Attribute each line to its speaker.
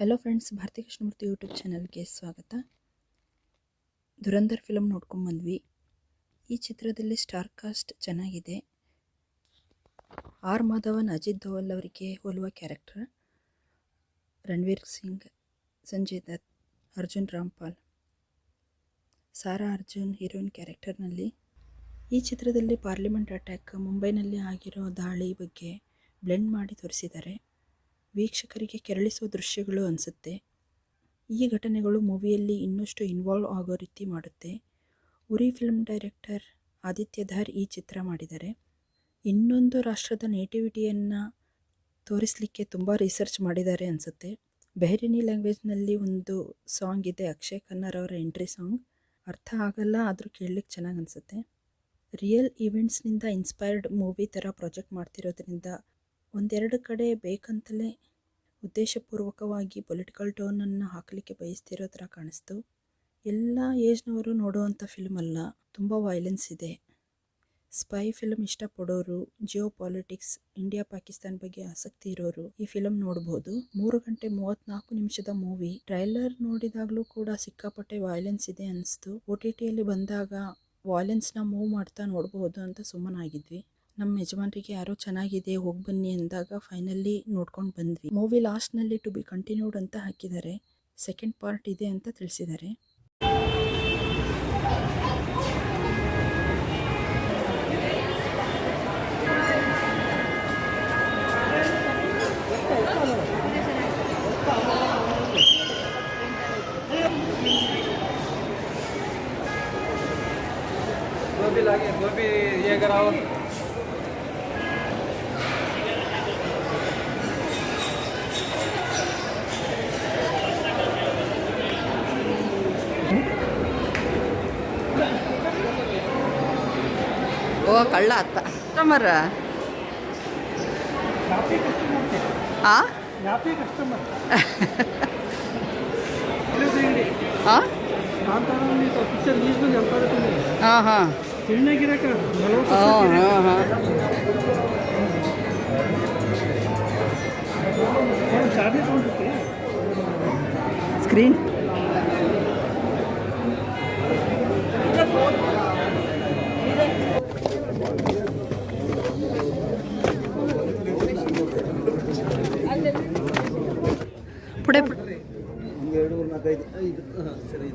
Speaker 1: Hello friends, Bharathi Krishnamurthy YouTube ಚಾನಲ್ಗೆ ಸ್ವಾಗತ. Dhurandhar film ನೋಡ್ಕೊಂಡ್ಬಂದ್ವಿ. ಈ ಚಿತ್ರದಲ್ಲಿ ಸ್ಟಾರ್ ಕಾಸ್ಟ್ ಚೆನ್ನಾಗಿದೆ. ಆರ್ ಮಾಧವನ್, ಅಜಿತ್ ದೋವಲ್ ಅವರಿಗೆ ಹೋಲುವ ಕ್ಯಾರೆಕ್ಟರ್. ರಣವೀರ್ ಸಿಂಗ್, ಸಂಜಯ್ ದತ್, ಅರ್ಜುನ್ ರಾಮ್ಪಾಲ್, ಸಾರಾ ಅರ್ಜುನ್ ಹೀರೋಯಿನ್ ಕ್ಯಾರೆಕ್ಟರ್ನಲ್ಲಿ. ಈ ಚಿತ್ರದಲ್ಲಿ ಪಾರ್ಲಿಮೆಂಟ್ ಅಟ್ಯಾಕ್, ಮುಂಬೈನಲ್ಲಿ ಆಗಿರೋ ದಾಳಿ ಬಗ್ಗೆ ಬ್ಲೆಂಡ್ ಮಾಡಿ ತೋರಿಸಿದ್ದಾರೆ. ವೀಕ್ಷಕರಿಗೆ ಕೆರಳಿಸುವ ದೃಶ್ಯಗಳು ಅನಿಸುತ್ತೆ. ಈ ಘಟನೆಗಳು ಮೂವಿಯಲ್ಲಿ ಇನ್ನಷ್ಟು ಇನ್ವಾಲ್ವ್ ಆಗೋ ರೀತಿ ಮಾಡುತ್ತೆ. ಉರಿ ಫಿಲ್ಮ್ ಡೈರೆಕ್ಟರ್ ಆದಿತ್ಯ ಧಾರ್ ಈ ಚಿತ್ರ ಮಾಡಿದ್ದಾರೆ. ಇನ್ನೊಂದು ರಾಷ್ಟ್ರದ ನೇಟಿವಿಟಿಯನ್ನು ತೋರಿಸಲಿಕ್ಕೆ ತುಂಬ ರಿಸರ್ಚ್ ಮಾಡಿದ್ದಾರೆ ಅನಿಸುತ್ತೆ. ಬೆಹರಿನಿ ಲ್ಯಾಂಗ್ವೇಜ್ನಲ್ಲಿ ಒಂದು ಸಾಂಗ್ ಇದೆ, ಅಕ್ಷಯ್ ಖನ್ನರ್ ಅವರ ಎಂಟ್ರಿ ಸಾಂಗ್. ಅರ್ಥ ಆಗಲ್ಲ, ಆದರೂ ಕೇಳಲಿಕ್ಕೆ ಚೆನ್ನಾಗಿ ಅನಿಸುತ್ತೆ. ರಿಯಲ್ ಈವೆಂಟ್ಸ್ನಿಂದ ಇನ್ಸ್ಪೈರ್ಡ್ ಮೂವಿ ಥರ ಪ್ರಾಜೆಕ್ಟ್ ಮಾಡ್ತಿರೋದ್ರಿಂದ ಒಂದೆರಡು ಕಡೆ ಬೇಕಂತಲೇ ಉದ್ದೇಶಪೂರ್ವಕವಾಗಿ ಪೊಲಿಟಿಕಲ್ ಟೋನನ್ನು ಹಾಕಲಿಕ್ಕೆ ಬಯಸ್ತಿರೋ ಥರ ಕಾಣಿಸ್ತು. ಎಲ್ಲ ಏಜ್ನವರು ನೋಡುವಂಥ ಫಿಲ್ಮ್ ಅಲ್ಲ, ತುಂಬ ವೈಲೆನ್ಸ್ ಇದೆ. ಸ್ಪೈ ಫಿಲ್ಮ್ ಇಷ್ಟಪಡೋರು, ಜಿಯೋ ಪಾಲಿಟಿಕ್ಸ್, ಇಂಡಿಯಾ ಪಾಕಿಸ್ತಾನ ಬಗ್ಗೆ ಆಸಕ್ತಿ ಇರೋರು ಈ ಫಿಲಮ್ ನೋಡ್ಬೋದು. 3 ಗಂಟೆ 34 ನಿಮಿಷದ ಮೂವಿ. ಟ್ರೈಲರ್ ನೋಡಿದಾಗಲೂ ಕೂಡ ಸಿಕ್ಕಾಪಟ್ಟೆ ವೈಲೆನ್ಸ್ ಇದೆ ಅನಿಸ್ತು. OTTಯಲ್ಲಿ ಬಂದಾಗ ವಾಯ್ಲೆನ್ಸ್ನ ಮೂವ್ ಮಾಡ್ತಾ ನೋಡಬಹುದು ಅಂತ ಸುಮ್ಮನಾಗಿದ್ವಿ. ನಮ್ಮ ಯಜಮಾನರಿಗೆ ಯಾರೋ ಚೆನ್ನಾಗಿದೆ ಹೋಗಿ ಬನ್ನಿ ಅಂದಾಗ ಫೈನಲಿ ನೋಡ್ಕೊಂಡು ಬಂದ್ವಿ. ಮೂವಿ ಲಾಸ್ಟ್ನಲ್ಲಿ ಟು ಬಿ ಕಂಟಿನ್ಯೂಡ್ ಅಂತ ಹಾಕಿದ್ದಾರೆ. ಸೆಕೆಂಡ್ ಪಾರ್ಟ್ ಇದೆ ಅಂತ ತಿಳಿಸಿದ್ದಾರೆ.
Speaker 2: गोभी ये कराओ.
Speaker 3: ಓ ಕಳ್ಳ ಅತ್ತ ಕಸ್ಟಮರ್ ಹಾಂ ಹಾಂ ಹಾಂ ಹಾಂ ಸ್ಕ್ರೀನ್ ಪುಡೆ
Speaker 2: 2 4 5 ಸರಿ